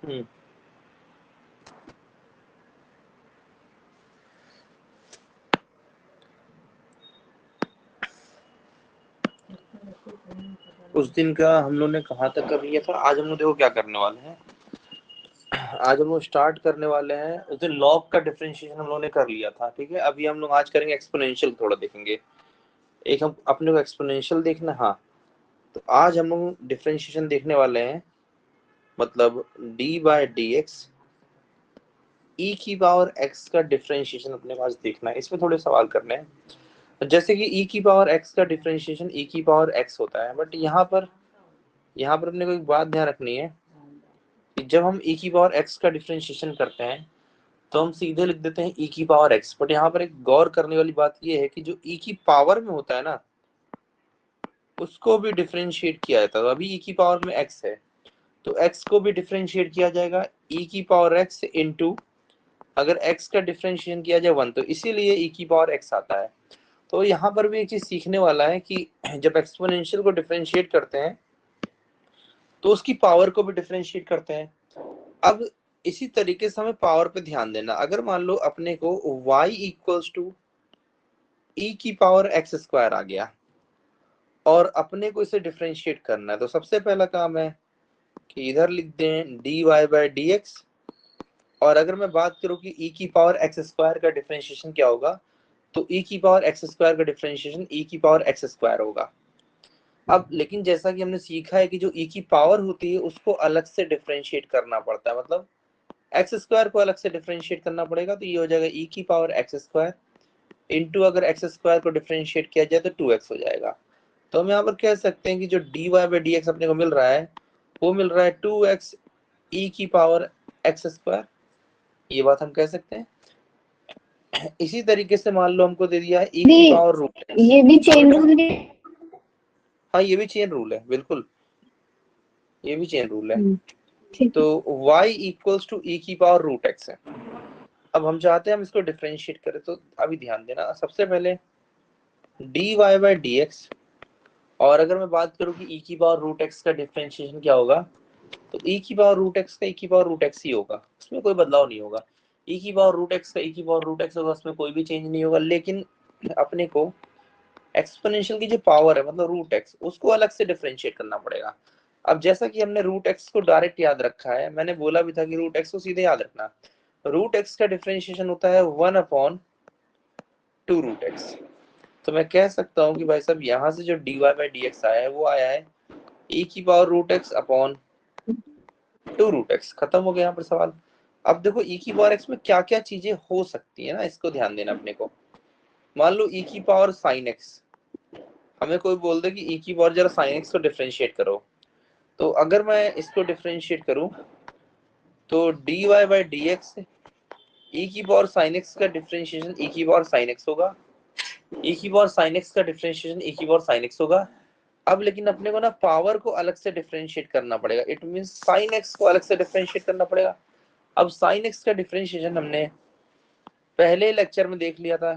हम्म। उस दिन का हम लोग ने कहाँ तक कर लिया था? आज हम लोग देखो क्या करने वाले हैं। आज हम लोग स्टार्ट करने वाले हैं, उस दिन लॉग का डिफरेंशिएशन हम लोग ने कर लिया था, ठीक है। अभी हम लोग आज करेंगे एक्सपोनेंशियल, थोड़ा देखेंगे। एक हम अपने को एक्सपोनेंशियल देखना, हाँ। तो आज हम लोग डिफरेंशिएशन देखने वाले हैं, मतलब D bye d x e की पावर एक्स का डिफरेंशिएशन अपने पास देखना है। इसमें थोड़े सवाल करने हैं। जैसे कि ई की पावर एक्स का डिफरेंशिएशन ई की पावर एक्स होता है, बट यहाँ पर अपने को एक बात ध्यान रखनी है कि जब हम ई की पावर एक्स का डिफरेंशिएशन करते हैं तो हम सीधे लिख देते हैं ई की पावर एक्स। बट यहाँ पर एक गौर करने वाली बात यह है कि जो ई की पावर में होता है ना, उसको भी डिफरेंशिएट किया जाता है। तो अभी ई की पावर में एक्स है, तो एक्स को भी डिफरेंशिएट किया जाएगा ई की पावर एक्स इंटू, अगर एक्स का डिफरेंशिएशन किया जाए 1, तो इसीलिए ई की पावर एक्स आता है। तो यहाँ पर भी एक चीज सीखने वाला है कि जब एक्सपोनेंशियल को डिफरेंशिएट करते हैं तो उसकी पावर को भी डिफरेंशिएट करते हैं। अब इसी तरीके से हमें पावर पे ध्यान देना। अगर मान लो अपने को y इक्वल्स टू ई की पावर एक्स स्क्वायर आ गया और अपने को इसे डिफरेंशिएट करना है, तो सबसे पहला काम है कि इधर लिख दें d y by d x. और अगर मैं बात करूं कि ई की पावर एक्स स्क्वायर का डिफरेंशिएशन क्या होगा, तो ई की पावर एक्स स्क्वायर का डिफरेंशिएशन ई की पावर एक्स स्क्वायर होगा। अब लेकिन जैसा कि हमने सीखा है कि जो ई की पावर होती है उसको अलग से डिफरेंशिएट करना पड़ता है, मतलब एक्स स्क्वायर को अलग से डिफरेंशिएट करना पड़ेगा। तो ये हो जाएगा ई की पावर एक्स स्क्वायर इंटू, अगर एक्स स्क्वायर को डिफरेंशिएट किया जाए तो 2x हो जाएगा। तो हम यहाँ पर कह सकते हैं कि जो d y by d x अपने को मिल रहा है वो मिल रहा है 2x ई की पावर एक्स स्क्वायर। ये बात हम कह सकते हैं। इसी तरीके से मान लो हमको दे दिया है ई की पावर रूट एक्स। ये भी चेन रूल है। हाँ, ये भी चेन रूल है, बिल्कुल, ये भी चेन रूल है। ठीक तो है। y इक्वल्स टू ई की पावर रूट एक्स है। अब हम चाहते हैं हम इसको डिफरेंशिएट करें, तो अभी ध्यान देना, सबसे पहले d y by d x. और अगर मैं बात करूं कि ई की पावर रूट एक्स का डिफरेंशिएशन क्या होगा, तो ई की पावर रूट एक्स का ई की पावर रूट एक्स ही होगा, उसमें कोई बदलाव नहीं होगा। ई की पावर रूट एक्स का ई की पावर रूट एक्स होगा, उसमें कोई भी चेंज नहीं होगा। लेकिन अपने को एक्सपोनेंशियल की जो पावर है, मतलब रूट एक्स, उसको अलग से डिफरेंशिएट करना पड़ेगा। अब जैसा कि हमने रूट एक्स को डायरेक्ट याद रखा है, मैंने बोला भी था कि रूट एक्स को सीधे याद रखना। रूट एक्स का डिफरेंशिएशन होता है 1/2 रूट एक्स। तो मैं कह सकता हूँ कि भाई साहब यहाँ से जो d y by d x आया है वो आया है ई की power root x upon 2 root x. खत्म हो गया यहाँ पर सवाल। अब देखो ई की पावर एक्स में क्या क्या चीजें हो सकती है ना, इसको ध्यान देना अपने को। मान लो ई की पावर साइन एक्स, हमें कोई बोल दे कि ई की पावर जरा साइन एक्स को डिफरेंशिएट करो, तो अगर मैं इसको डिफरेंशिएट करूं तो d y by d x e की पावर साइन एक्स का डिफरेंशिएशन ई की पावर साइन एक्स होगा, ई की पावर साइन एक्स का डिफरेंशिएशन ई की पावर साइन एक्स होगा। अब लेकिन अपने को ना पावर को अलग से डिफरेंशिएट करना पड़ेगा, इट मीन साइन एक्स को अलग से डिफरेंशिएट करना पड़ेगा। अब साइन एक्स का डिफरेंशिएशन हमने पहले लेक्चर में देख लिया था,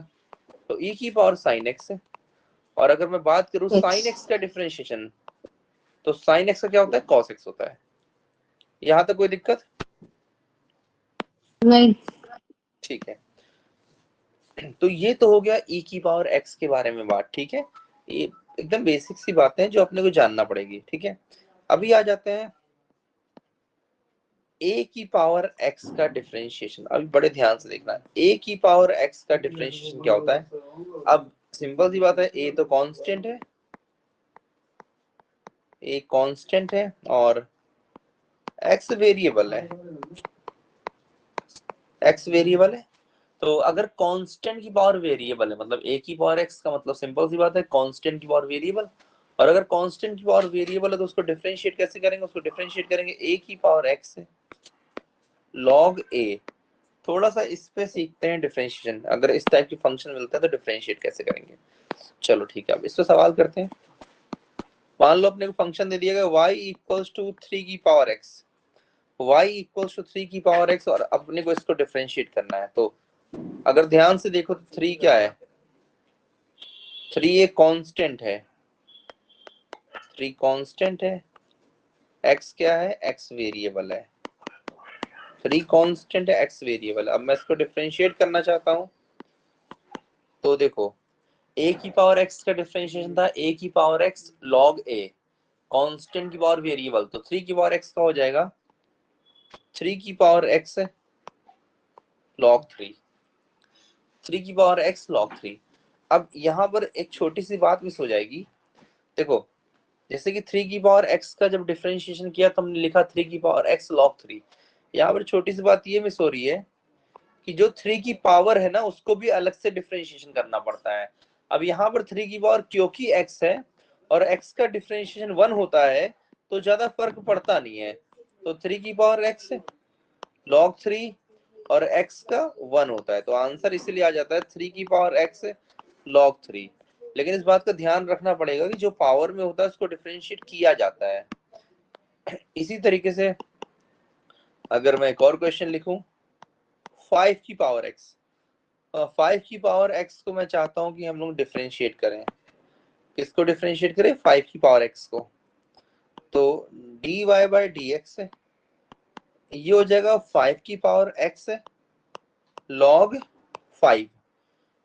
तो ई की पावर साइन एक्स है। और अगर मैं बात करूं साइन एक्स का डिफरेंशिएशन, तो साइन एक्स का क्या होता है, कॉस एक्स होता है। यहां तक कोई दिक्कत? नहीं। ठीक है। तो ये तो हो गया ई की पावर एक्स के बारे में बात, ठीक है। ये एकदम बेसिक सी बातें हैं जो अपने को जानना पड़ेगी, ठीक है। अभी आ जाते हैं ए की पावर एक्स का डिफरेंशिएशन। अभी बड़े ध्यान से देखना, ए की पावर एक्स का डिफरेंशिएशन क्या होता है। अब सिंपल सी बात है, ए तो कांस्टेंट है, ए कांस्टेंट है और एक्स वेरिएबल है, एक्स वेरिएबल है। तो अगर कांस्टेंट की पावर वेरिएबल है, मतलब ए की पावर एक्स का मतलब सिंपल सी बात है कांस्टेंट की पावर वेरिएबल। और अगर कांस्टेंट की पावर वेरिएबल है तो उसको डिफरेंशिएट कैसे करेंगे, उसको डिफरेंशिएट करेंगे ए की पावर एक्स लॉग ए। थोड़ा सा इस पे सीखते हैं डिफरेंशिएशन, अगर इस टाइप की फंक्शन मिलता है तो डिफरेंशिएट कैसे करेंगे। चलो ठीक है, अब इस पे सवाल करते हैं। मान लो अपने को फंक्शन दे दिया गया y इक्वल्स टू 3 की पावर x, y इक्वल्स टू 3 की पावर x, और अपने को इसको डिफरेंशिएट करना है। तो अगर ध्यान से देखो तो 3 क्या है, 3 एक कांस्टेंट है, 3 कांस्टेंट है, x क्या है, x वेरिएबल है। 3 कांस्टेंट है, x वेरिएबल। अब मैं इसको डिफरेंशिएट करना चाहता हूँ, तो देखो a की पावर x का डिफरेंशिएशन था a की पावर x log a, कांस्टेंट की पावर वेरिएबल, तो 3 की पावर x का हो जाएगा 3 की पावर x log 3, 3 की पावर x log 3। अब यहाँ पर एक छोटी सी बात मिस हो जाएगी। देखो जैसे कि 3 की पावर x का जब डिफरेंशिएशन किया तो हमने लिखा 3 की पावर x log 3। यहाँ पर छोटी सी बात ये मिस हो रही है कि जो 3 की पावर है ना उसको भी अलग से डिफरेंशिएशन करना पड़ता है। अब यहाँ पर 3 की पावर क्योंकि x है और x का डिफरेंशिएशन 1 होता है तो ज्यादा फर्क पड़ता नहीं है, तो 3 की पावर x log 3 और x का 1 होता है, तो आंसर इसलिए आ जाता है 3 की पावर x log 3। लेकिन इस बात का ध्यान रखना पड़ेगा कि जो पावर में होता है उसको डिफरेंशिएट किया जाता है। इसी तरीके से अगर मैं एक और क्वेश्चन लिखूं, 5 की पावर x, 5 की पावर x को मैं चाहता हूं कि हम लोग डिफरेंशिएट करें। किसको डिफरेंशिएट करें? 5 की पावर x को। तो dy बाई डी एक्स ये हो जाएगा 5 की पावर x log 5,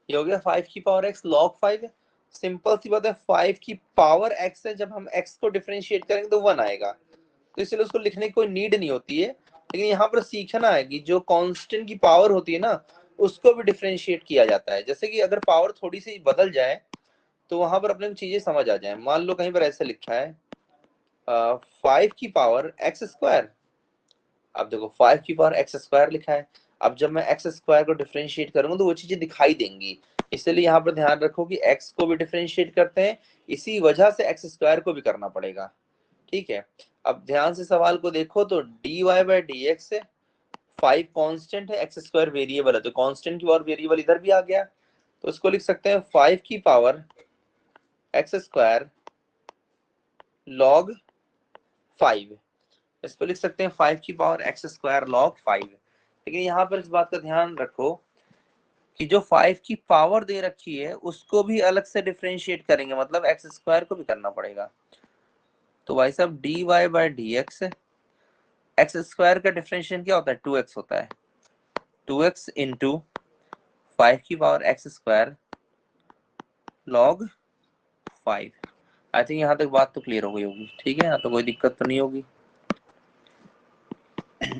ये हो गया 5 की पावर x log 5। सिंपल सी बात है, 5 की पावर x है, जब हम x को डिफरेंशिएट करेंगे तो 1 आएगा, तो इसलिए उसको लिखने की कोई नीड नहीं होती है। लेकिन यहाँ पर सीखना है कि जो कांस्टेंट की पावर होती है ना उसको भी डिफरेंशिएट किया जाता है। जैसे कि अगर पावर थोड़ी सी बदल जाए तो वहां पर अपने को चीजें समझ आ जाए। मान लो कहीं पर ऐसे लिखा है 5 की पावर एक्स स्क्वायर। अब देखो 5 की पावर एक्स स्क्वायर लिखा है, अब जब मैं एक्स स्क्वायर को डिफरेंशिएट करूंगा तो वो चीजें दिखाई देंगी, इसलिए यहाँ पर ध्यान रखो कि एक्स को भी डिफरेंशिएट करते हैं, इसी वजह से एक्स स्क्वायर को भी करना पड़ेगा। ठीक है, अब ध्यान से सवाल को देखो तो dy by d x 5 constant है, एक्स स्क्वायर वेरिएबल है, तो कांस्टेंट की और वेरिएबल इधर भी आ गया, तो इसको लिख सकते हैं 5 की पावर एक्स स्क्वायर log 5। इसको लिख सकते हैं 5 की पावर एक्स स्क्वायर log 5। लेकिन यहाँ पर इस बात का ध्यान रखो कि जो 5 की पावर दे रखी है उसको भी अलग से डिफरेंशिएट करेंगे, मतलब एक्स स्क्वायर को भी करना पड़ेगा। तो भाई साहब dy by d x, x square का डिफरेंशिएशन क्या होता है? 2x होता है, 2x इंटू 5 की power x square log 5। I think यहाँ तक बात तो क्लियर हो गई होगी। ठीक है, यहाँ तो कोई दिक्कत तो नहीं होगी।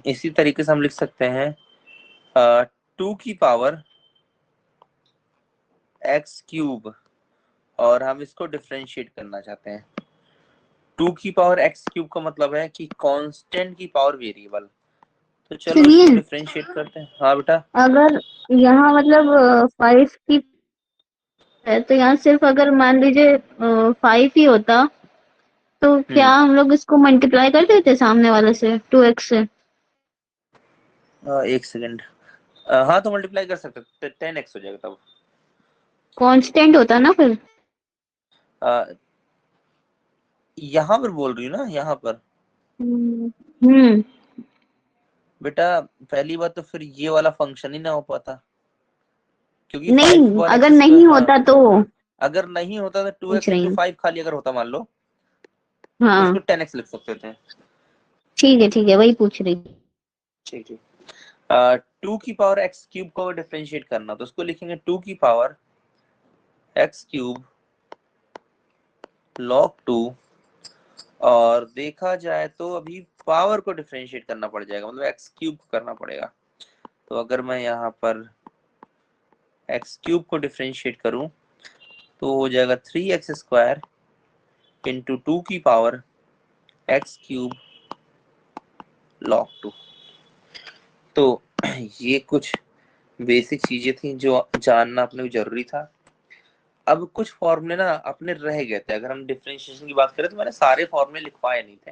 इसी तरीके से हम लिख सकते हैं 2 की पावर एक्स क्यूब, और हम इसको डिफरेंशिएट करना चाहते हैं। 2 की पावर एक्स क्यूब का मतलब है कि कांस्टेंट की पावर वेरिएबल, तो चलो इसको सुनिए, डिफरेंशिएट करते हैं। हाँ बेटा। अगर यहाँ मतलब 5 की है तो यहाँ सिर्फ अगर मान लीजिए 5 ही होता तो क्या हम लोग इसको मल्टीप्लाई कर देते सामने वाले से 2x से? एक सेकंड, हाँ तो मल्टीप्लाई कर सकते, 10x हो जाएगा तब। कांस्टेंट होता ना फिर। यहाँ पर बोल रही हूँ ना, यहाँ पर हम्म। बेटा पहली बात तो फिर ये वाला फंक्शन ही ना हो पाता, क्योंकि 5 की नहीं, पावर अगर एक्स स्क्वायर, नहीं हाँ होता तो अगर नहीं होता तो टू पूछ एक्स रही इंटू हूँ। 5 खाली अगर होता मान लो तो उसको हाँ 10x लिख सकते थे। ठीक है, वही पूछ रही थी। ठीक ठीक। 2 की पावर एक्स क्यूब को डिफरेंशिएट करना, तो उसको लिखेंगे 2 की पावर एक्स क्यूब log 2, और देखा जाए तो अभी पावर को डिफरेंशिएट करना पड़ जाएगा, मतलब एक्स क्यूब करना पड़ेगा। तो अगर मैं यहाँ पर एक्स क्यूब को डिफरेंशिएट करूं तो हो जाएगा 3x स्क्वायर इंटू 2 की पावर एक्स क्यूब log 2। तो ये कुछ बेसिक चीजें थी जो जानना अपने को जरूरी था। अब कुछ फॉर्मूले ना अपने रह गए थे, अगर हम डिफरेंशिएशन की बात करें तो मैंने सारे फॉर्मूले लिखवाए नहीं थे,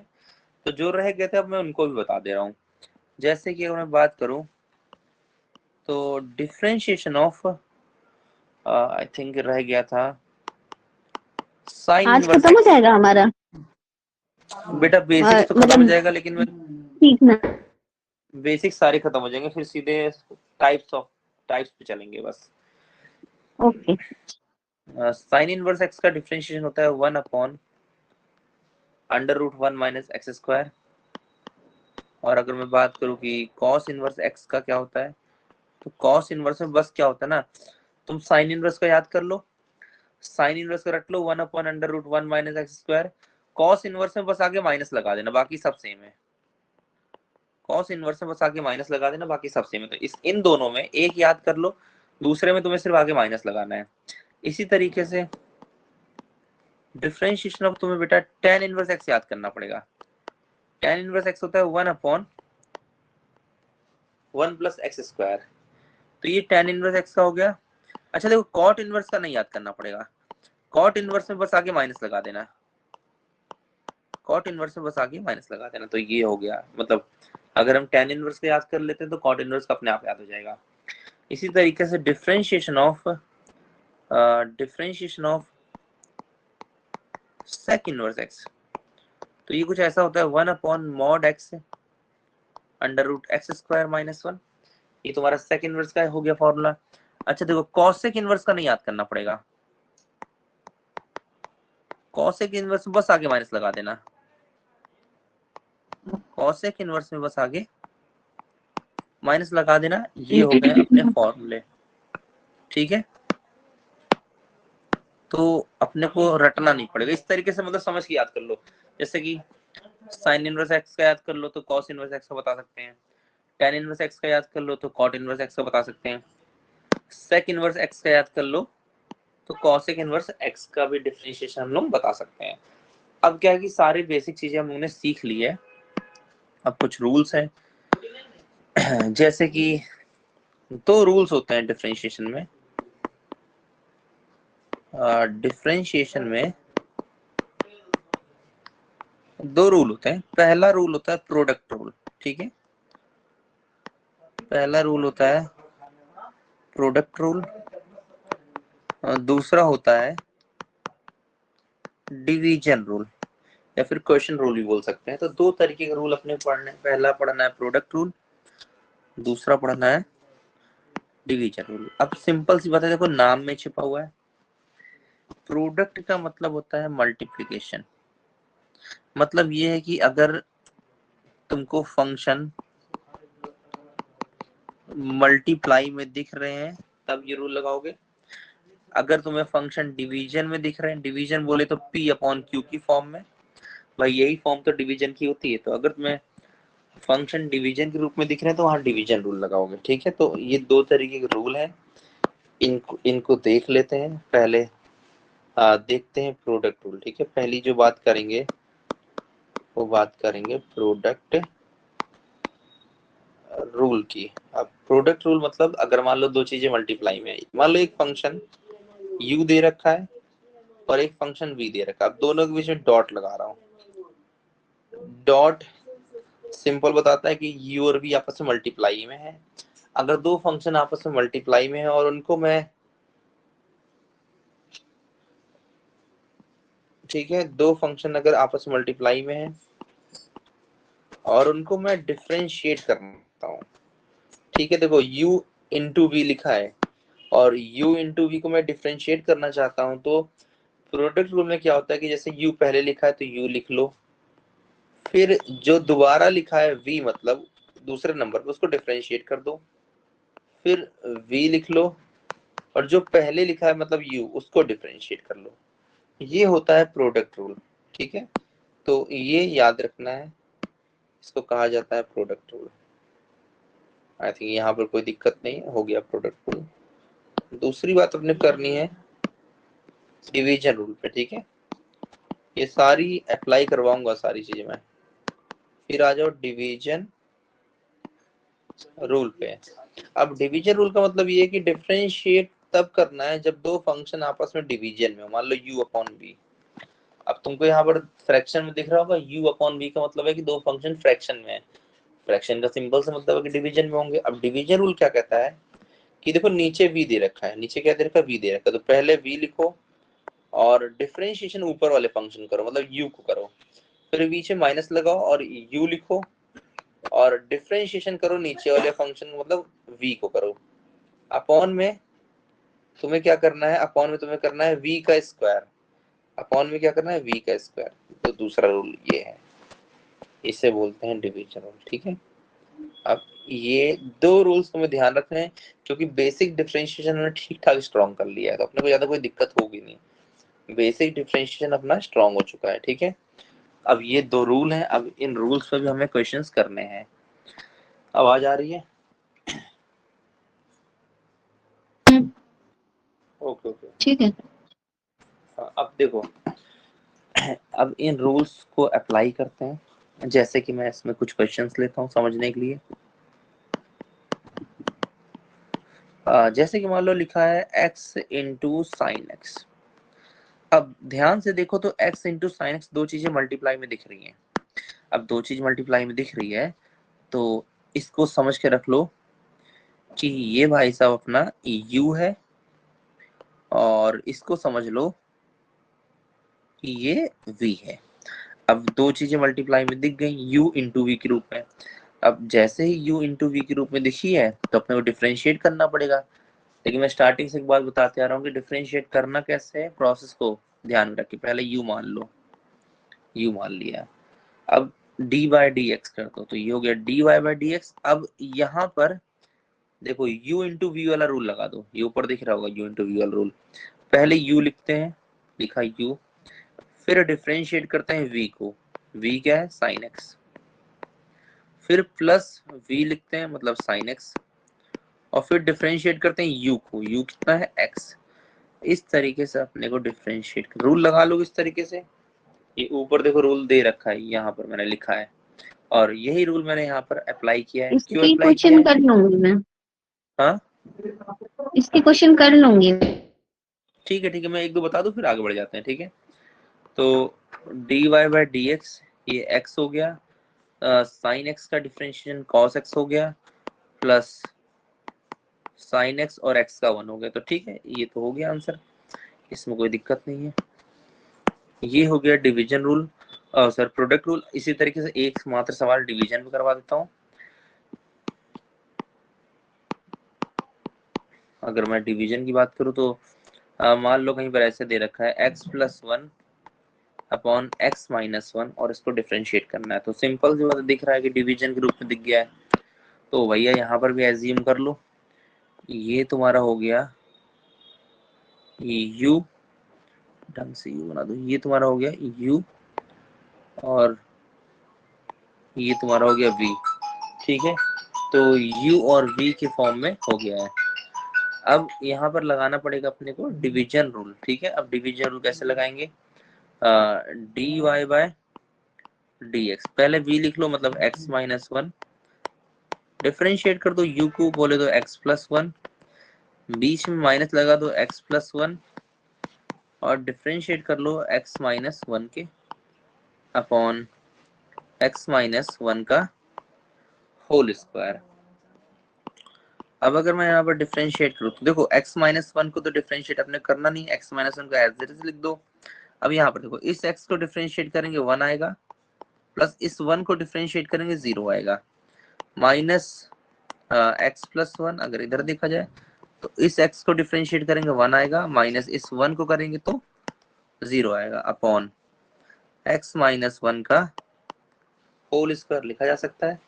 तो जो रह गए थे अब मैं उनको भी बता दे रहा हूँ। जैसे कि अगर मैं बात करूं तो डिफरेंशिएशन ऑफ आई थिंक रह गया था साइन आज इनवर्स खत्म हो एक्स। जाएगा हमारा बेटा बेसिक्स तो खत्म हो मतलब जाएगा, लेकिन मैं सीखना। बेसिक्स सारे खत्म हो जाएंगे, फिर सीधे टाइप्स पे चलेंगे बस। ओके। साइन इनवर्स एक्स का डिफरेंशिएशन होता है 1 upon under root 1 minus x square. और अगर मैं बात करूं कि कॉस इनवर्स एक्स का क्या होता है, तो कॉस इनवर्स में बस क्या होता है ना, तुम साइन इनवर्स का याद कर लो, साइन इनवर्स का रट लो 1/√1 minus x square. Cos inverse में बस आगे माइनस लगा देना, बाकी सब सेम है। कॉस इनवर्स में बस आगे माइनस लगा देना, बाकी सब सेम है। तो इस इन दोनों में एक याद कर लो, दूसरे में तुम्हें सिर्फ आगे माइनस लगाना है। इसी तरीके से डिफरेंशिएशन ऑफ तुम्हें बेटा tan इनवर्स एक्स याद करना पड़ेगा। tan इनवर्स एक्स होता है 1/1 प्लस एक्स स्क्वायर। तो ये tan इनवर्स एक्स का हो गया। अच्छा देखो, cot इनवर्स का नहीं याद करना पड़ेगा, cot इनवर्स में बस आगे माइनस लगा देना, cot इनवर्स में बस आगे माइनस लगा देना। तो ये हो गया, मतलब अगर हम tan इनवर्स को याद कर लेते हैं तो cot इनवर्स का अपने आप याद हो जाएगा। इसी तरीके से differentiation of sec inverse x, तो ये कुछ ऐसा होता है 1/mod x √x square minus 1। ये तुम्हारा sec इनवर्स का हो गया फॉर्मूला। अच्छा देखो, cosec इनवर्स का नहीं याद करना पड़ेगा, cosec इनवर्स में बस आगे माइनस लगा देना, cosec इनवर्स में बस आगे माइनस लगा देना। ये हो गए अपने फॉर्मूले, ठीक है। तो अपने को रटना नहीं पड़ेगा, इस तरीके से मतलब समझ के याद कर लो। जैसे कि साइन इनवर्स एक्स का याद कर लो तो कॉस इनवर्स एक्स का बता सकते हैं, tan इनवर्स एक्स का याद कर लो तो cot इनवर्स एक्स का बता सकते हैं, sec इनवर्स एक्स का याद कर लो तो cosec इनवर्स एक्स का भी डिफरेंशिएशन हम लोग बता सकते हैं। अब क्या है कि सारी बेसिक चीजें हम लोगों ने सीख ली है। अब कुछ रूल्स हैं, जैसे कि दो रूल्स होते हैं डिफरेंशिएशन में। डिफरेंशिएशन में दो रूल होते हैं। पहला रूल होता है प्रोडक्ट रूल, ठीक है, पहला रूल होता है प्रोडक्ट रूल, दूसरा होता है डिवीजन रूल या फिर क्वेश्चन रूल भी बोल सकते हैं। तो दो तरीके के रूल अपने पढ़ने, पहला पढ़ना है प्रोडक्ट रूल, दूसरा पढ़ना है डिवीजन रूल। अब सिंपल सी बात है, देखो नाम में छिपा हुआ है, प्रोडक्ट का मतलब होता है मल्टीप्लिकेशन। मतलब ये है कि अगर तुमको फंक्शन मल्टीप्लाई में दिख रहे हैं तब ये रूल लगाओगे। अगर तुम्हें फंक्शन डिवीजन में दिख रहे हैं, डिवीजन बोले तो p/q की फॉर्म में, भाई यही फॉर्म तो डिवीजन की होती है। तो अगर तुम्हें फंक्शन डिवीजन के रूप में दिख रहे हैं तो वहां डिवीजन रूल लगाओगे, ठीक है। तो ये दो तरीके के रूल हैं, इनको इनको देख लेते हैं पहले। देखते हैं प्रोडक्ट रूल, ठीक है। पहली जो बात करेंगे वो बात करेंगे प्रोडक्ट रूल की। अब प्रोडक्ट रूल मतलब अगर मान लो दो चीजें मल्टीप्लाई में है, मान लो एक फंक्शन u दे रखा है और एक फंक्शन v दे रखा है, अब दोनों के बीच में डॉट लगा रहा हूँ। डॉट सिंपल बताता है कि u और v आपस में मल्टीप्लाई में है। अगर दो फंक्शन आपस में मल्टीप्लाई में है और उनको मैं, ठीक है, दो फंक्शन अगर आपस में मल्टीप्लाई में है और उनको मैं डिफरेंशिएट करता हूँ, ठीक है। देखो u इंटू वी लिखा है और u इंटू वी को मैं डिफरेंशिएट करना चाहता हूँ, तो प्रोडक्ट रूल में क्या होता है कि जैसे u पहले लिखा है तो u लिख लो, फिर जो दोबारा लिखा है v मतलब दूसरे नंबर पे उसको डिफरेंशिएट कर दो, फिर v लिख लो और जो पहले लिखा है मतलब u उसको डिफरेंशिएट कर लो। ये होता है प्रोडक्ट रूल, ठीक है। तो ये याद रखना है, इसको कहा जाता है प्रोडक्ट रूल। आई थिंक यहाँ पर कोई दिक्कत नहीं है, हो गया प्रोडक्ट रूल। दूसरी बात अपने करनी है डिवीजन रूल पे, ठीक है। ये सारी अप्लाई करवाऊंगा सारी चीजें मैं। फिर आ जाओ डिवीजन रूल पे। अब डिवीजन रूल का मतलब ये है कि डिफरेंशिएट तब करना है जब दो फंक्शन आपस में डिवीजन में हो। मान लो u/v, अब तुमको यहाँ पर फ्रैक्शन में दिख रहा होगा, u/v का मतलब है कि दो फंक्शन फ्रैक्शन में है। फ्रैक्शन का सिंपल से मतलब है कि डिवीजन में होंगे। अब डिवीजन रूल क्या कहता है कि देखो नीचे v दे रखा है, नीचे क्या दे रखा है, v दे रखा है, तो पहले v लिखो और डिफरेंशिएशन ऊपर वाले फंक्शन करो, मतलब u को करो, फिर बीच में माइनस लगाओ और u लिखो और डिफरेंशिएशन करो नीचे वाले फंक्शन मतलब v को करो। अपॉन में तुम्हें क्या करना है, अपॉन में तुम्हें करना है v का स्क्वायर, अपॉन में क्या करना है v का स्क्वायर। तो दूसरा रूल ये है। इसे बोलते हैं डिवीजन रूल। ठीक है, अब ये दो रूल्स तुम्हें ध्यान रखने हैं, क्योंकि बेसिक डिफरेंशिएशन हमने ठीक ठाक स्ट्रॉन्ग कर लिया है, तो अपने को ज्यादा कोई दिक्कत होगी नहीं। बेसिक डिफरेंशिएशन अपना स्ट्रॉन्ग हो चुका है। ठीक है, अब ये दो रूल हैं, अब इन रूल्स पे भी हमें क्वेश्चंस करने हैं। आवाज आ रही है? Okay okay. ठीक है। अब देखो, अब इन रूल्स को अप्लाई करते हैं। जैसे कि मैं इसमें कुछ क्वेश्चंस लेता हूँ समझने के लिए। जैसे कि मान लो लिखा है x इंटू साइन एक्स। अब ध्यान से देखो तो x इंटू साइन एक्स दो चीजें मल्टीप्लाई में दिख रही हैं। अब दो चीज मल्टीप्लाई में दिख रही है तो इसको समझ के रख लो कि ये भाई साहब अपना u है, और इसको समझ लो कि ये v है। अब दो चीजें मल्टीप्लाई में दिख गई u इंटू वी के रूप में। अब जैसे ही u इंटू वी के रूप में दिखी है तो अपने को डिफ्रेंशिएट करना पड़ेगा। लेकिन मैं स्टार्टिंग से एक बात बताते आ रहा हूँ कि डिफरेंशिएट करना कैसे है, प्रोसेस को ध्यान में रखिए। पहले u मान लो, u मान लिया। अब dy बाई डी एक्स कर दो, तो ये हो गया dy बाई डी एक्स। अब यहाँ पर देखो u इंटू वी वाला रूल लगा दो, ये ऊपर दिख रहा होगा u इंटू वी वाला रूल। पहले u लिखते हैं, लिखा u, फिर डिफरेंशिएट करते हैं v को, v क्या है साइन एक्स, फिर प्लस v लिखते हैं मतलब साइन एक्स, और फिर डिफरेंशिएट करते हैं u को, u कितना है x। इस तरीके से अपने को डिफरेंशिएट रूल लगा लो इस तरीके से। ये ऊपर देखो रूल दे रखा है, यहाँ पर मैंने लिखा है, और यही रूल मैंने यहाँ पर अप्लाई किया है। क्यों इसकी अप्लाई किया क्वेश्चन है? कर लूंगी मैं। हाँ इसकी क्वेश्चन कर लूंगी। ठीक है ठीक है, मैं एक दो बता दूं फिर आगे बढ़ जाते हैं। ठीक है, तो dy बाई डी एक्स, ये x हो गया, साइन x का डिफरेंशिएशन cos x हो गया, प्लस साइन x और x का 1 हो गया। तो ठीक है, ये तो हो गया आंसर, इसमें कोई दिक्कत नहीं है। ये हो गया division rule, sir product rule. इसी तरीके से एक मात्र सवाल डिवीजन में करवा देता हूँ। अगर मैं डिवीजन की बात करूँ तो मान लो कहीं पर ऐसे दे रखा है x plus one upon x minus one, और इसको डिफ्रेंशिएट करना है। तो सिंपल सी बात दिख रहा है कि डिवीजन के रूप में दिख गया है, तो भैया यहाँ पर भी एज्यूम कर लो, ये तुम्हारा हो गया u, ढंग से u बना दो, ये तुम्हारा हो गया u, और ये तुम्हारा हो गया v। ठीक है, तो u और v के फॉर्म में हो गया है। अब यहाँ पर लगाना पड़ेगा अपने को डिवीजन रूल। ठीक है, अब डिवीजन रूल कैसे लगाएंगे? D y by d x, पहले v लिख लो मतलब x माइनस वन, डिफ्रेंशिएट कर दो u को, बोले तो x प्लस वन, बीच में माइनस लगा दो x प्लस वन, और डिफ्रेंशिएट कर लो x माइनस वन के अपॉन x माइनस वन का होल स्क्वायर। अब अगर मैं यहाँ पर डिफरेंशिएट करूँ तो देखो x माइनस वन को तो डिफरेंशिएट अपने करना नहीं, x माइनस वन का एज इट इज लिख दो। अब यहाँ पर देखो इस x को डिफरेंशिएट करेंगे 1 आएगा, प्लस इस 1 को डिफरेंशिएट करेंगे 0 आएगा, माइनस x प्लस वन। अगर इधर देखा जाए तो इस x को डिफरेंशिएट करेंगे 1 आएगा, माइनस इस 1 को करेंगे तो 0 आएगा, अपॉन x माइनस वन का होल स्क्वायर लिखा जा सकता है।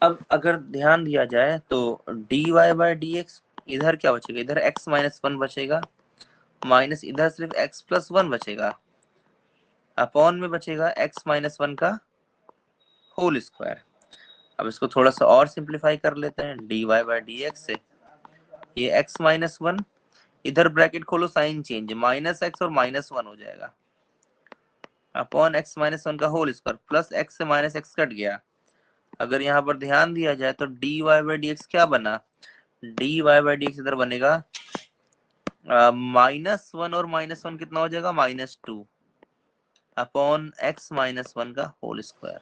अब अगर ध्यान दिया जाए तो dy बाई डी एक्स, इधर क्या बचेगा, इधर x माइनस वन बचेगा, माइनस इधर सिर्फ x प्लस वन बचेगा, अपॉन में बचेगा x माइनस वन का होल स्क्वायर। अब इसको थोड़ा सा और सिंप्लीफाई कर लेते हैं, dy बाई डी एक्स से ये x माइनस वन, इधर ब्रैकेट खोलो साइन चेंज, माइनस x और माइनस वन हो जाएगा, अपॉन x माइनस वन का होल स्क्वायर, प्लस x से माइनस x कट गया। अगर यहाँ पर ध्यान दिया जाए तो dy बाई डी एक्स क्या बना, dy बाई डी एक्स इधर बनेगा माइनस वन, और माइनस वन कितना हो जाएगा minus two, upon x minus one का होल स्क्वायर।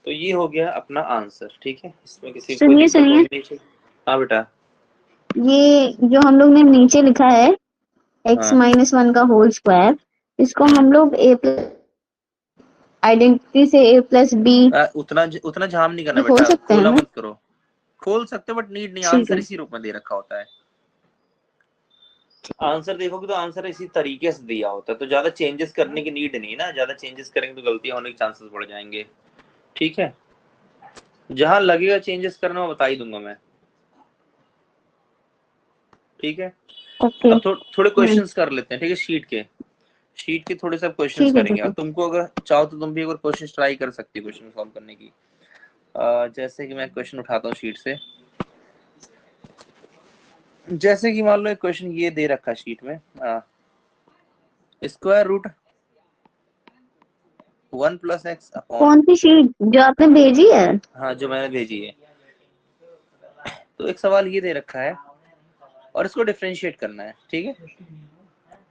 तो ये हो गया अपना आंसर। ठीक है, इसमें किसी को कोई सुनिए दिक्कत सुनिए, होनी नहीं चाहिए। हाँ बेटा। ये जो हम लोग ने नीचे लिखा है x हाँ माइनस वन का होल स्क्वायर, इसको हम लोग a प्लस आइडेंटिटी से a प्लस b उतना उतना झाम नहीं करना खोल बेटा, सकते हैं खोला ना? मत करो। खोल सकते बट नीड नहीं, ठीक आंसर है। इसी रूप में दे रखा होता है। आंसर देखोगे तो आंसर इसी तरीके से दिया होता है, तो ज्यादा चेंजेस करने की नीड नहीं है ना, ज्यादा चेंजेस करेंगे तो गलतियां होने के चांसेस बढ़ जाएंगे। ठीक है, जहां लगेगा चेंजेस करना वो बता ही दूंगा मैं, ठीक है। ओके। अब थोड़े क्वेश्चंस कर लेते हैं, ठीक है, शीट के थोड़े सब क्वेश्चंस ठीक है करेंगे, ठीक और है। तुमको अगर चाहो तो तुम भी एक बार क्वेश्चन ट्राई कर सकती हो क्वेश्चन सॉल्व करने की। जैसे कि मैं क्वेश्चन उठाता हूँ शीट से, जैसे कि मान लो एक क्वेश्चन ये दे रखा है शीट में, स्क्वायर रूट 1 + x अपॉन, कौन सी शीट जो आपने भेजी है? हाँ जो मैंने भेजी है, तो एक सवाल ये दे रखा है और इसको डिफरेंशिएट करना है, ठीक है,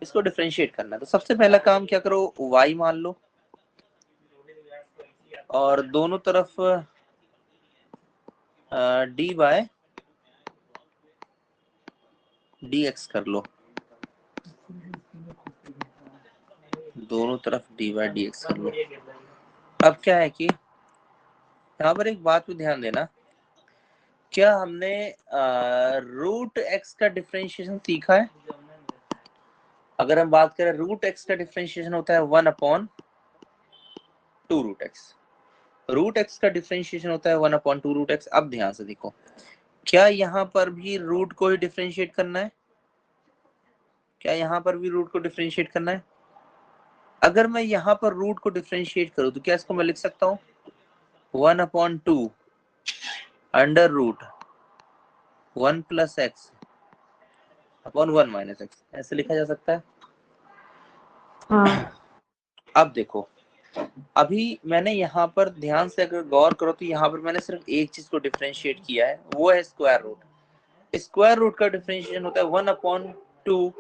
इसको डिफरेंशिएट करना है। तो सबसे पहला काम क्या करो, y मान लो और दोनों तरफ डी बाय डी एक्स कर लो, दोनों तरफ डी बाय डी एक्स कर लो। अब क्या है कि यहाँ पर एक बात पे ध्यान देना, क्या हमने रूट एक्स का डिफरेंशिएशन सीखा है? अगर हम बात करें रूट एक्स का डिफरेंशिएशन होता है 1/2 रूट एक्स, रूट एक्स का डिफरेंशिएशन होता है 1/2 रूट एक्स। अब ध्यान से देखो, क्या यहाँ पर भी रूट को ही डिफरेंशिएट करना है? क्या यहाँ पर भी रूट को डिफरेंशिएट करना है? अगर मैं यहाँ पर रूट को डिफरेंशिएट करूँ तो क्या इसको मैं लिख सकता हूँ 1/2 under root 1 + x upon 1 - x, ऐसे लिखा जा सकता है। हाँ। अब देखो, अभी मैंने यहाँ पर ध्यान से अगर गौर करो तो यहाँ पर मैंने सिर्फ एक चीज को डिफरेंशिएट किया है, वो है स्क्वायर रूट। स्क्वायर रूट का डिफरेंशिएशन होता है 1/2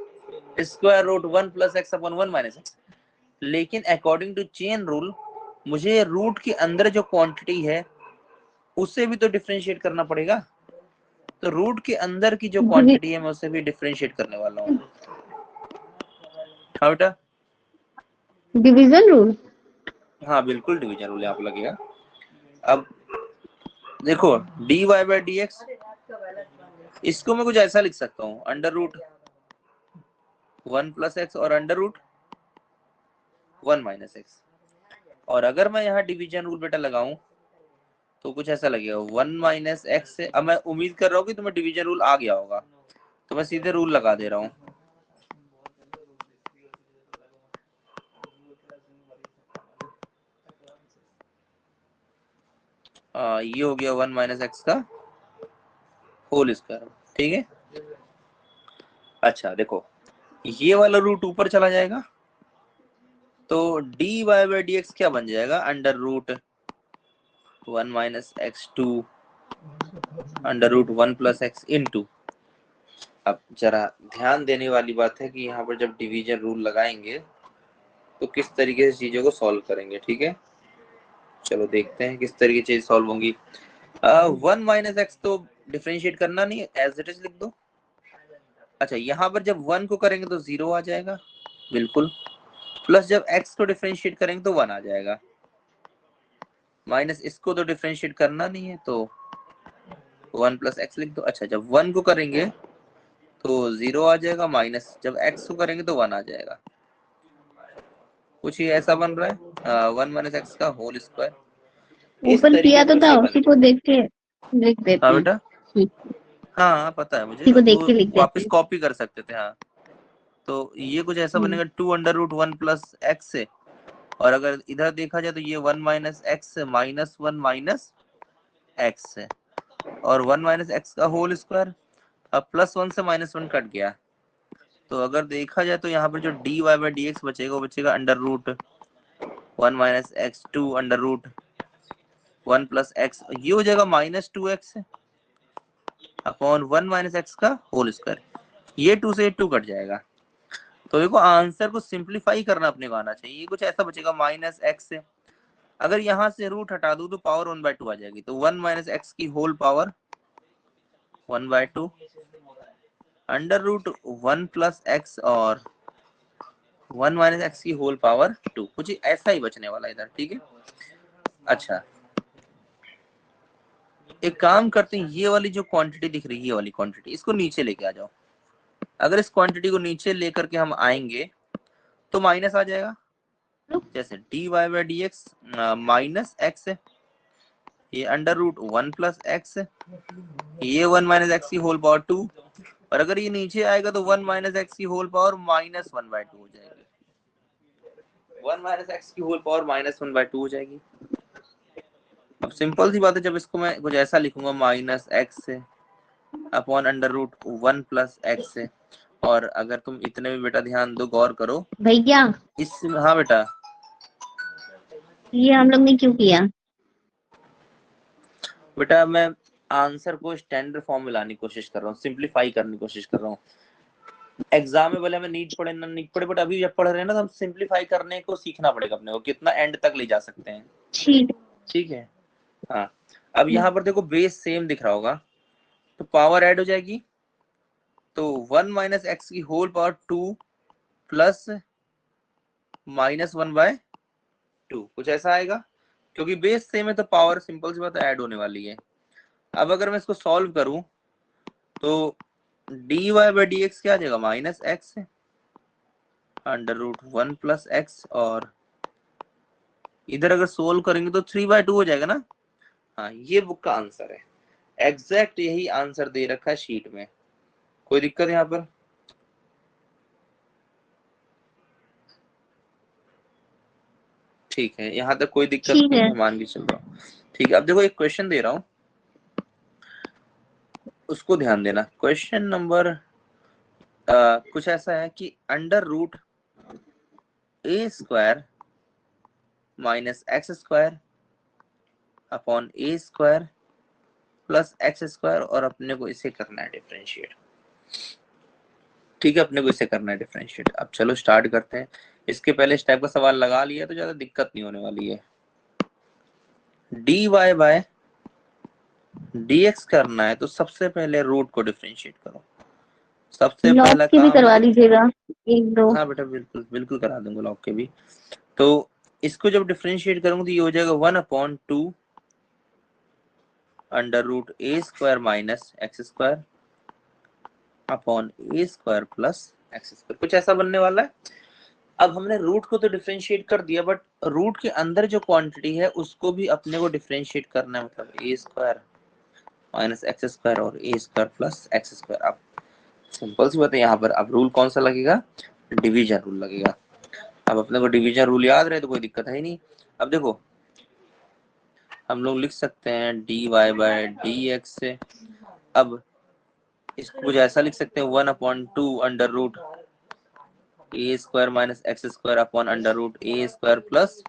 square root 1 + x upon 1 - x। लेकिन अकॉर्डिंग टू चेन रूल मुझे रूट के अंदर जो क्वांटिटी है उससे भी तो डिफरेंशिएट करना पड़ेगा, तो रूट के अंदर की जो क्वांटिटी है मैं उससे भी डिफरेंशिएट करने वाला हूँ। हाँ बेटा, डिवीजन रूल। हाँ बिल्कुल डिवीजन रूल यहाँ पर लगेगा। अब देखो dy/dx, इसको मैं कुछ ऐसा लिख सकता हूँ अंडर रूट 1 + x और अंडर रूट 1 - x। और अगर मैं यहाँ डिवीजन रूल बेटा लगाऊं तो कुछ ऐसा लगेगा 1 - x से। अब मैं उम्मीद कर रहा हूँ कि तुम्हें डिवीजन रूल आ गया होगा, तो मैं सीधे रूल लगा दे रहा हूँ। ये हो गया 1 - x का होल स्क्वायर, ठीक है। अच्छा देखो, ये वाला रूट ऊपर चला जाएगा तो dy/dx क्या बन जाएगा, under root 1 - x2 under root 1 + x into. अब जरा ध्यान देने वाली बात है कि यहाँ पर जब डिवीजन रूल लगाएंगे तो किस तरीके से चीजों को सॉल्व करेंगे, ठीक है। चलो देखते हैं किस तरीके से चीज सॉल्व होंगी। 1 - x तो डिफरेंशिएट करना नहीं है, एज इट इज लिख दो। अच्छा, यहाँ पर जब 1 को करेंगे तो 0 आ जाएगा, बिल्कुल। प्लस जब x को डिफरेंशिएट करेंगे तो 1 आ जाएगा, माइनस इसको तो डिफरेंशिएट करना नहीं है तो 1 + x लिख दो। अच्छा, जब 1 को करेंगे तो 0 आ जाएगा, माइनस जब x को करेंगे तो 1 आ जाएगा। कुछ ही ऐसा बन रहा है 1 - x का होल स्क्वायर। इस ऊपर तरीके किया से तो था, क्वेश्चन उसी बनेंगे। को देख के लिख हाँ देते हैं। बेटा, ठीक, हाँ पता है मुझे, उसी को देख वो के लिख देते वापस हैं। कॉपी कर सकते थे। हाँ, तो ये कुछ ऐसा बनेगा 2 अंडर रूट 1 + x से, और अगर इधर देखा जाए तो ये 1 - x माइनस 1 - x है, और 1 - x का होल स्क्वायर। अब +1 से -1 कट गया, तो अगर देखा जाए तो यहाँ पर जो dy/dx बचेगा वो बचेगा under root 1 - x2 under root 1 + x, ये हो जाएगा -2x अपॉन 1 - x का होल स्क्वायर। ये 2 से 2 कट जाएगा, तो देखो आंसर को सिंप्लीफाई करना अपने को आना चाहिए। ये कुछ ऐसा बचेगा -x से, अगर यहाँ से रूट हटा दूं तो पावर 1/2 आ जाएगी, तो 1 - x की whole power 1/2 under root 1 + x और 1 - x की होल पावर 2, कुछ ऐसा ही बचने वाला इधर, ठीक है। अच्छा, एक काम करते हैं, ये वाली जो क्वांटिटी दिख रही है, ये वाली क्वांटिटी, इसको नीचे लेके आ जाओ। अगर इस क्वांटिटी को नीचे लेकर के हम आएंगे तो माइनस आ जाएगा, जैसे dy/dx -x है, ये अंडर रूट 1 प्लस एक्स, ये 1 माइनस एक्स की होल पावर 2, और अगर ये नीचे आएगा तो 1 माइनस एक्स की होल पावर माइनस 1/2 हो जाएगी। 1 माइनस एक्स की होल पावर माइनस 1/2 हो जाएगी। अब सिंपल सी बात है, जब इसको मैं कुछ ऐसा लिखूंगा minus x upon under root 1 plus x, और अगर तुम इतने में बेटा ध्यान दो, गौर करो भैया इस, हाँ बेटा, ये हम लोग ने क्यों किया? बेटा मैं आंसर को स्टैंडर्ड फॉर्म में लाने की कोशिश कर रहा हूँ, सिंप्लीफाई करने की कोशिश कर रहा हूँ। एग्जाम में भले हमें नीट पढ़े ना नीट पढ़े, बट अभी जब पढ़ रहे हैं ना, तो हम सिंप्लीफाई करने को सीखना पड़ेगा अपने को, कितना एंड तक ले जा सकते हैं। ठीक ठीक है, हाँ। अब यहाँ पर देखो बेस सेम दिख रहा होगा, तो पावर ऐड हो जाएगी, तो 1 माइनस एक्स की होल पावर 2 प्लस माइनस 1/2 कुछ ऐसा आएगा, क्योंकि बेस सेम है तो पावर सिंपल सी बात ऐड होने वाली है। अब अगर मैं इसको सॉल्व करूं तो dy बाई डी एक्स क्या आ जाएगा, minus x under root 1 plus x, और इधर अगर सोल्व करेंगे तो 3/2 हो जाएगा ना। हाँ, ये बुक का आंसर है, एग्जैक्ट यही आंसर दे रखा है शीट में। कोई दिक्कत यहाँ पर? ठीक है, यहाँ तक कोई दिक्कत ठीक नहीं है। है, मान के चल रहा हूँ। ठीक है, अब देखो एक क्वेश्चन दे रहा हूँ, उसको ध्यान देना। क्वेश्चन नंबर कुछ ऐसा है कि under root a square minus x square upon a square plus x square, और अपने को इसे करना है डिफरेंशिएट। ठीक है, अपने को इसे करना है डिफरेंशिएट। अब चलो स्टार्ट करते हैं। इसके पहले इस टाइप का सवाल लगा लिया तो ज्यादा दिक्कत नहीं होने वाली है। D y by d x करना है तो सबसे पहले रूट को डिफरेंशिएट करो। सबसे लॉग पहला के भी काम करवा है, दीजिएगा एक दो। हाँ बेटा बिल्कुल बिल्कुल करा दूंगा लॉग के भी। तो इसको जब डिफरेंशिएट करूंगा तो ये हो जाएगा 1/2 under root a square minus x square upon a square plus x square, कुछ ऐसा बनने वाला है। अब हमने रूट को तो डिफरेंशिएट कर दिया, बट रूट के अंदर जो क्वांटिटी है उसको भी अपने को डिफरेंशिएट करना है, मतलब ए स्क्वायर माइनस एक्स स्क्वायर और a square plus x square. अब सिंपल सी बात है, यहाँ पर अब रूल कौन सा लगेगा, डिवीजन रूल लगेगा। अब अपने को डिवीजन रूल याद रहे तो कोई दिक्कत है ही नहीं। अब देखो हम लोग लिख सकते हैं d y by d x से, अब इसको कुछ ऐसा लिख सकते हैं 1/2 under root a square minus x square upon under root a square plus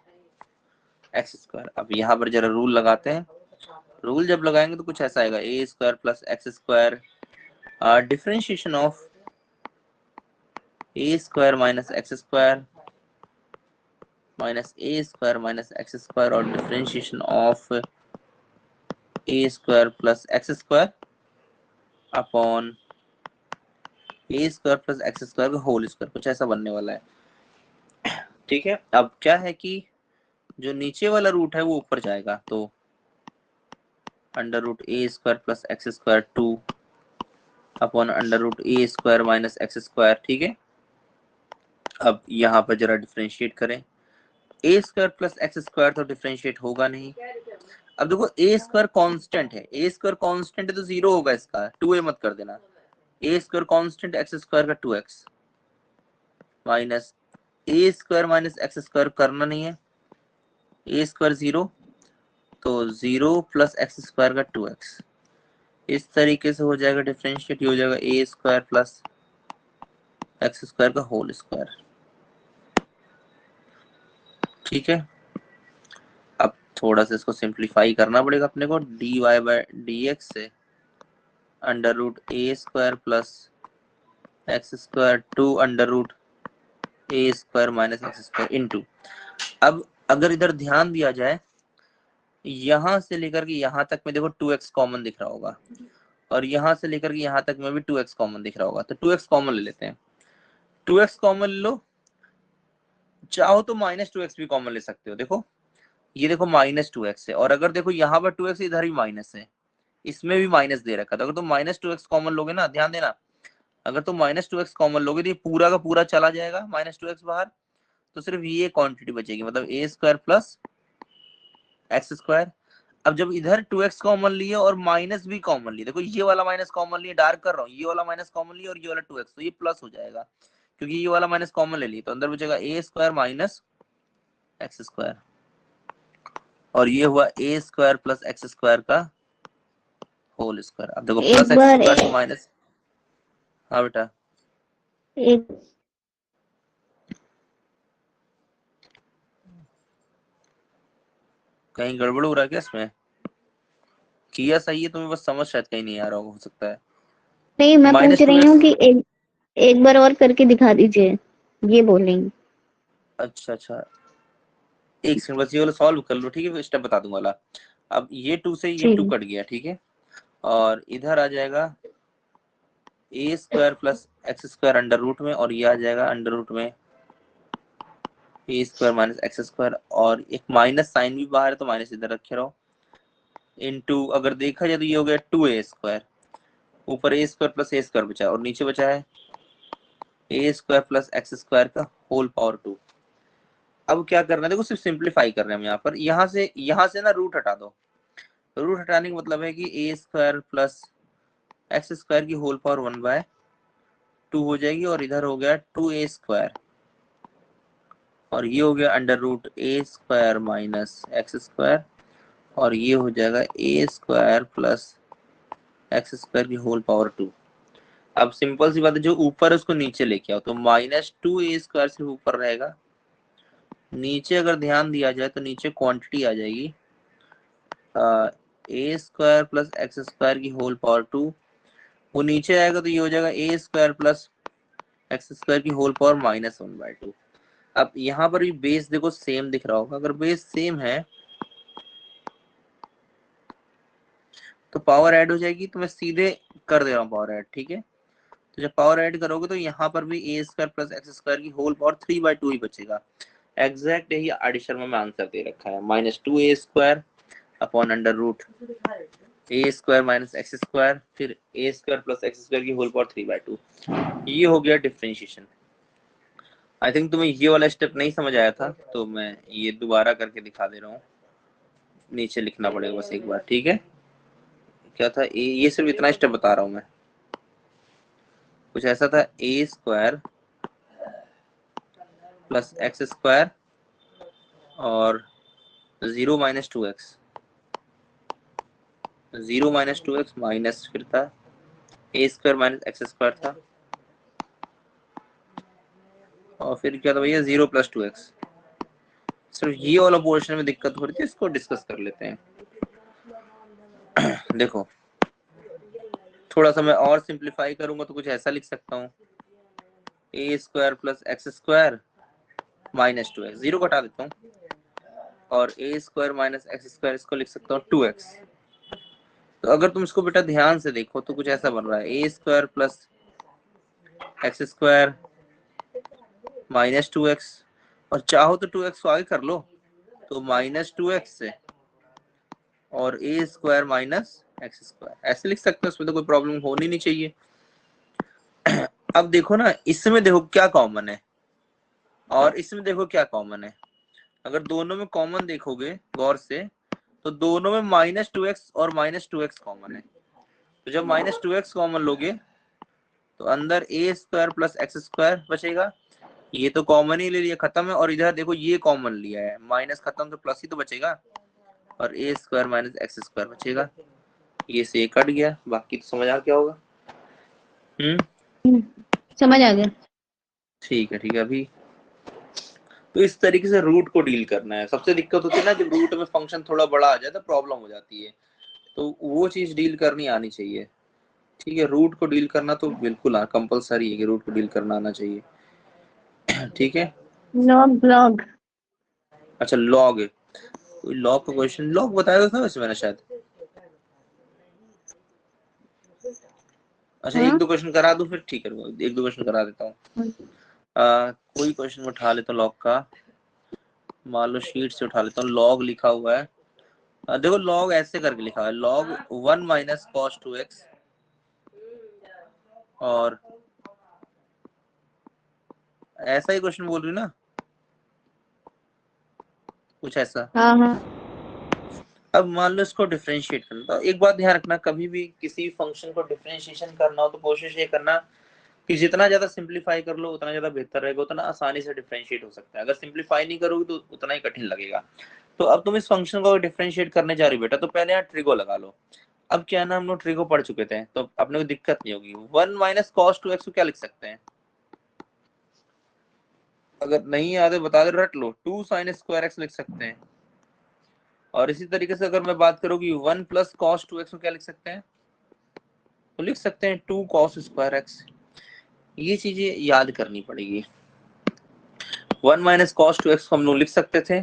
x square. अब यहाँ पर जरा रूल लगाते हैं। रूल जब लगाएंगे तो कुछ ऐसा आएगा, a square plus x square differentiation of a square minus x square minus a square minus x square, और differentiation of a square plus x square upon a square plus x square का whole square, कुछ ऐसा बनने वाला है। ठीक है, अब क्या है कि जो नीचे वाला रूट है वो ऊपर जाएगा, तो under root a square plus x square 2 upon under root a square minus x square. ठीक है, अब यहाँ पर जरा डिफरेंशिएट करें, a square plus x square तो डिफरेंशिएट होगा नहीं। अब देखो ए स्क्वायर कांस्टेंट है, ए स्क्वायर कांस्टेंट है तो जीरो होगा, इसका 2a मत कर देना। ए स्क्वायर कांस्टेंट एक्स स्क्वायर का 2x minus a square minus x square करना नहीं है, ए स्क्वायर 0 तो 0 प्लस एक्स स्क्वायर का 2x, इस तरीके से हो जाएगा डिफरेंशिएट, हो जाएगा a square plus x square का होल स्क्वायर। ठीक है, अब थोड़ा सा इसको सिंप्लीफाई करना पड़ेगा अपने को, d y by d x से under root a square plus x square 2 under root a square minus x square into. अब अगर इधर ध्यान दिया जाए, यहां से लेकर के यहां तक में देखो 2x कॉमन दिख रहा होगा, और यहां से लेकर के यहां तक में भी 2x कॉमन दिख रहा होगा, तो 2x कॉमन ले लेते हैं। 2x कॉमन लो, चाहो तो -2x भी कॉमन ले सकते हो। देखो ये देखो -2x है, और अगर देखो यहाँ पर 2x इधर भी माइनस है, इसमें भी माइनस दे रखा था। अगर तुम -2x कॉमन लोगे ना, ध्यान देना, अगर तुम -2x कॉमन लोगे तो ये पूरा का पूरा चला जाएगा -2x बाहर, तो सिर्फ ये क्वांटिटी बचेगी, मतलब ए स्क्वायर प्लस एक्स स्क्वायर। अब जब इधर 2x कॉमन लिए और माइनस भी कॉमन लिए, देखो ये वाला माइनस कॉमन लिए, डार्क कर रहा हूँ, ये वाला माइनस कॉमन लिए और ये वाला 2x, तो ये प्लस हो जाएगा क्योंकि ये वाला माइनस कॉमन ले लिए, तो अंदर बचेगा ए स्क्वायर माइनस एक्स स्क्वायर, और ये हुआ ए स्क्वायर प्लस एक्स स्क्वायर का होल स्क्वायर। अब देखो प्लस एक एक्स बार स्क्वायर से माइनस, हाँ बेटा एक कहीं गड़बड़ हो रहा है क्या इसमें? किया सही है, तुम्हें बस समझ शायद कहीं नहीं आ रहा हो सकता है। नहीं, मैं पूछ माइनस टू रही हूँ एक्स, कि एक बार और करके दिखा दीजिए, ये बोलेंगे। अच्छा अच्छा, एक सेकंड बस ये वाला सॉल्व कर लो, ठीक है, फिर स्टेप बता दूंगा वाला। अब ये 2 से ये 2 ठीक। कट गया, ठीक है, और इधर आ जाएगा a square plus x square under root में, और ये आ जाएगा अंडर रूट में a square minus x square, और एक माइनस साइन भी बाहर है तो माइनस इधर रखे रहो, इनटू अगर देखा जाए तो ये हो गया 2a स्क्वायर, ऊपर ए स्क्वायर प्लस ए स्क्वायर बचा और नीचे बचा है a square plus x square का होल पावर 2। अब क्या करना है, देखो सिर्फ सिंप्लीफाई कर रहे हैं हम यहाँ पर, यहाँ से ना रूट हटा दो। रूट हटाने का मतलब है कि ए स्क्वायर प्लस एक्स स्क्वायर की होल पावर 1/2 हो जाएगी, और इधर हो गया 2a स्क्वायर, और ये हो गया under root a square minus x square, और ये हो जाएगा a square plus x square की होल पावर 2। अब सिंपल सी बात है, जो ऊपर है उसको नीचे लेके आओ, तो -2a स्क्वायर सिर्फ ऊपर रहेगा, नीचे अगर ध्यान दिया जाए तो नीचे क्वांटिटी आ जाएगी ए स्क्वायर प्लस एक्स स्क्वायर की होल पावर 2, वो नीचे आएगा तो ये हो जाएगा a square plus x square की होल पावर -1/2। अब यहाँ पर भी बेस देखो सेम दिख रहा होगा, अगर बेस सेम है तो पावर ऐड हो जाएगी, तो मैं सीधे कर दे रहा हूँ पावर ऐड, ठीक है। तो जब पावर ऐड करोगे तो यहाँ पर भी ए स्क्वायर प्लस एक्स स्क्वायर की होल पावर 3/2 ही बचेगा। एग्जैक्ट यही आडिशन में आंसर दे रखा है, -2a square upon under root a square minus x square, फिर a square plus x square की होल पावर 3/2। ये हो गया डिफरेंशिएशन। आई थिंक तुम्हें ये वाला स्टेप नहीं समझ आया था, तो मैं ये दोबारा करके दिखा दे रहा हूँ, नीचे लिखना पड़ेगा बस एक बार, ठीक है। क्या था ये सिर्फ इतना स्टेप बता रहा हूँ मैं, कुछ ऐसा था ए स्क्वायर प्लस एक्स स्क्वायर और 0 - 2x, 0 - 2x माइनस फिर था ए स्क्वायर माइनस एक्स स्क्वायर था, और फिर क्या था भैया 0 + 2x। सिर्फ ये वाला पोर्शन में दिक्कत हो रही थी, इसको डिस्कस कर लेते हैं। देखो थोड़ा सा मैं और सिंप्लीफाई करूंगा तो कुछ ऐसा लिख सकता हूँ, a square plus x square minus 2x, 0 को हटा देता हूँ, और a square minus x square इसको लिख सकता हूँ 2x। तो अगर तुम इसको बेटा ध्यान से देखो तो कुछ ऐसा बन रहा है, a square plus x square -2x, और चाहो तो 2x को आगे कर लो, तो -2x से और a square minus x square ऐसे लिख सकते हैं, उसमें तो कोई प्रॉब्लम होनी नहीं चाहिए। अब देखो ना, इसमें देखो क्या कॉमन है और इसमें देखो क्या कॉमन है, अगर दोनों में कॉमन देखोगे गौर से तो दोनों में -2x और -2x कॉमन है, तो जब -2x कॉमन लोगे तो अंदर ए स्क्वायर प्लस एक्स स्क्वायर बचेगा, ये तो कॉमन ही ले लिया, खत्म है, और इधर देखो ये कॉमन लिया है, माइनस खत्म तो प्लस ही तो बचेगा, और a square minus x square बचेगा, ये से कट गया, बाकी तो समझ आ क्या होगा। समझ आ गया। ठीक है ठीक है। अभी तो इस तरीके से रूट को डील करना है, सबसे दिक्कत होती है ना जब रूट में फंक्शन थोड़ा बड़ा आ जाए तो प्रॉब्लम हो जाती है, तो वो चीज डील करनी आनी चाहिए, ठीक है। रूट को डील करना तो बिल्कुल कंपलसरी है कि रूट को डील करना आना चाहिए, ठीक है। Log log. अच्छा लॉग, कोई लॉग का क्वेश्चन, लॉग बताया था वैसे मैंने शायद, अच्छा एक हाँ। दो क्वेश्चन करा दूं फिर, ठीक है एक दो क्वेश्चन करा देता हूँ। कोई क्वेश्चन उठा लेता हूँ लॉग का, मान लो शीट से उठा लेता हूँ, लॉग लिखा हुआ है, देखो लॉग ऐसे करके लिखा है, लॉग 1 - cos 2x, और ऐसा ही क्वेश्चन बोल रही हूँ ना, कुछ ऐसा, हाँ हाँ। अब मान लो इसको डिफरेंशिएट करना, तो एक बात ध्यान रखना, कभी भी किसी फंक्शन को डिफरेंशिएशन करना हो तो कोशिश ये करना कि जितना ज्यादा सिंप्लीफाई कर लो उतना ज्यादा बेहतर रहेगा, उतना आसानी से डिफरेंशिएट हो सकता है। अगर सिंप्लीफाई नहीं करोगे तो उतना ही कठिन लगेगा। तो अब तुम इस फंक्शन को डिफरेंशिएट करने जा रही हो बेटा, तो पहले यहाँ ट्रिगो लगा लो। अब क्या ना, हम लोग ट्रिगो पढ़ चुके थे तो अपने को दिक्कत नहीं होगी। 1 माइनस कॉस 2x को क्या लिख सकते हैं? अगर नहीं याद है बता दे, रट लो। 2 साइन स्क्वायर एक्स लिख सकते हैं। और इसी तरीके से अगर मैं बात करूँ कि 1 प्लस कॉस 2x को क्या लिख सकते हैं, तो लिख सकते हैं 2 कॉस स्क्वायर एक्स। ये चीजें याद करनी पड़ेगी। 1 माइनस कॉस 2x को हम लोग लिख सकते थे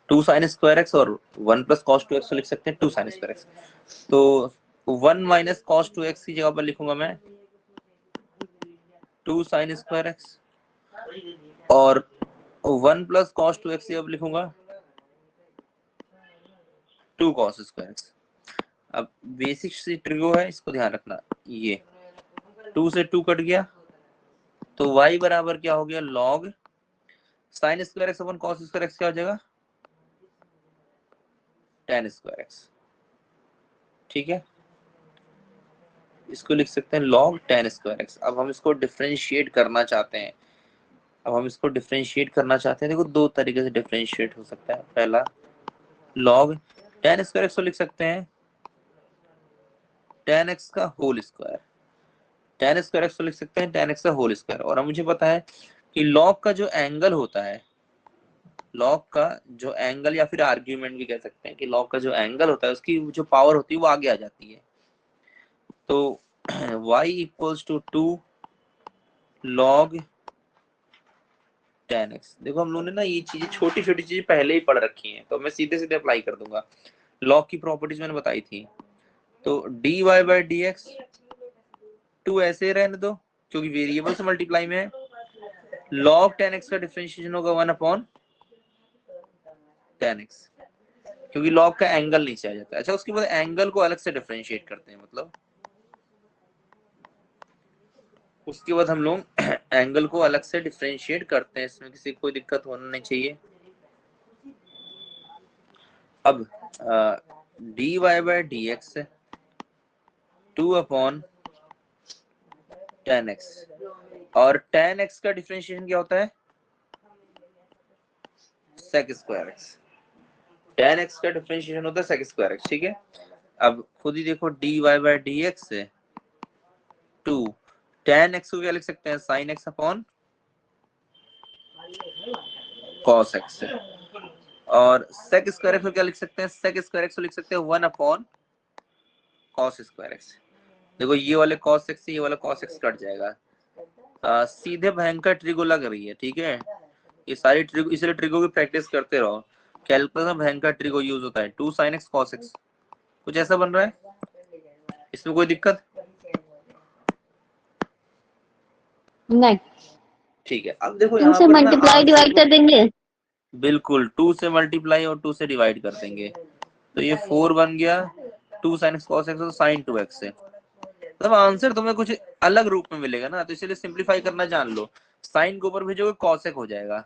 2 साइन स्क्वायर एक्स, और 1 प्लस कॉस 2x को लिख सकते हैं 2 साइन स्क्वायर एक्स। तो 1 माइनस कॉस 2x की जगह पर लिखूंगा मैं 2 साइन स्क्वायर एक्स, और 1 प्लस कॉस 2x की अब लिखूंगा 2 कॉस स्क्वायर एक्स। अब बेसिक सी ट्रिगो है, इसको ध्यान रखना। ये 2 से 2 कट गया, तो y बराबर क्या हो गया, log sine square x upon cos square x क्या हो जाएगा, tan स्क्वायर एक्स। ठीक है, इसको लिख सकते हैं log tan स्क्वायर एक्स। अब हम इसको डिफरेंशिएट करना चाहते हैं। देखो दो तरीके से डिफरेंशिएट हो सकता है। पहला log tan स्क्वायर एक्स को लिख सकते हैं tan x का whole square. tan square x को लिख सकते हैं tan x का होल स्क्वायर। और अब मुझे पता है कि log का जो एंगल होता है, लॉग का जो एंगल, या फिर आर्ग्यूमेंट भी कह सकते हैं कि लॉग का जो एंगल होता है उसकी जो पावर होती है वो आगे आ जाती है। तो y equals to 2 log tan x। देखो हम लोगों ने ना ये चीजें, छोटी छोटी चीजें पहले ही पढ़ रखी हैं, तो मैं सीधे सीधे अप्लाई कर दूंगा। लॉग की प्रॉपर्टीज मैंने बताई थी। तो dy बाई डी एक्स, 2 ऐसे रहने दो क्योंकि वेरिएबल से मल्टीप्लाई में है। log tan x का डिफरेंशिएशन होगा 1 अपॉन tan x, क्योंकि लॉग का एंगल नीचे आ जाता है। अच्छा, उसके बाद एंगल को अलग से डिफरेंशिएट करते हैं, मतलब उसके बाद हम लोग एंगल को अलग से डिफरेंशिएट करते हैं। इसमें किसी को कोई दिक्कत होना नहीं चाहिए। अब d y by d x 2 upon tan x, और टेन एक्स का डिफरेंशिएशन क्या होता है, sec square x. Tan x का डिफरेंशिएशन होता है सेक स्क्वायर एक्स। ठीक है, अब खुद ही देखो d y by d x 2, tan x को क्या लिख सकते हैं, sine x upon cos x. और सेक स्क्वायर एक्स को क्या लिख सकते हैं, सेक स्क्वायर एक्स को लिख सकते हैं 1 अपॉन कॉस स्क्वायर एक्स। देखो ये वाले कॉस एक्स से ये वाला कॉस एक्स कट जाएगा। सीधे भयंकर ट्रिगो लग रही है। ठीक है, ये सारी ट्रिगो, इसलिए ट्रिगो की प्रैक्टिस करते रहो। कैलकुलस में भयंकर ट्रिगो यूज होता है। 2 sin x cos x कुछ ऐसा बन रहा है, इसमें कोई दिक्कत नहीं। ठीक है, अब देखो 2 यहाँ से पर ना मल्टीप्लाई आंसर डिवाइड को कर देंगे। बिल्कुल 2 से मल्टीप्लाई और 2 से डिवाइड कर देंगे, तो ये 4 बन गया। 2 sin x cos x और sin 2x से मतलब आंसर तुम्हें कुछ अलग रूप में मिलेगा ना, तो इसलिए सिंप्लीफाई करना जान लो। साइन को ऊपर भेजोगे cos x हो जाएगा,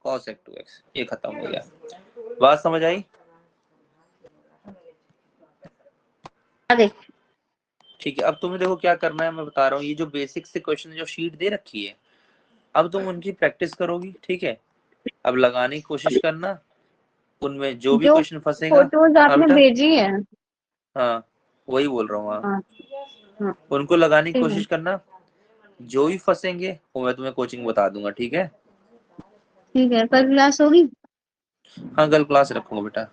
cos x 2x, ये खत्म हो गया। बात समझ आई? आगे। ठीक है, अब तुम्हें देखो क्या करना है, मैं बता रहा हूँ। ये जो बेसिक से क्वेश्चन जो शीट दे रखी है, अब तुम उनकी प्रैक्टिस करोगी। ठीक है, अब लगाने की कोशिश करना, उनमें जो भी जो क्वेश्चन फंसेगा। फोटोज हाँ आपने बेटा, भेजी है। हाँ वही बोल रहा हूँ। हाँ, हाँ हाँ, उनको लगाने की ठीक है। कोशिश करना, जो भी फंसेंगे वो मैं तुम्हें कोचिंग बता दूंगा। ठीक है, ठीक है, कल क्लास होगी। हाँ कल क्लास रखूंगा बेटा।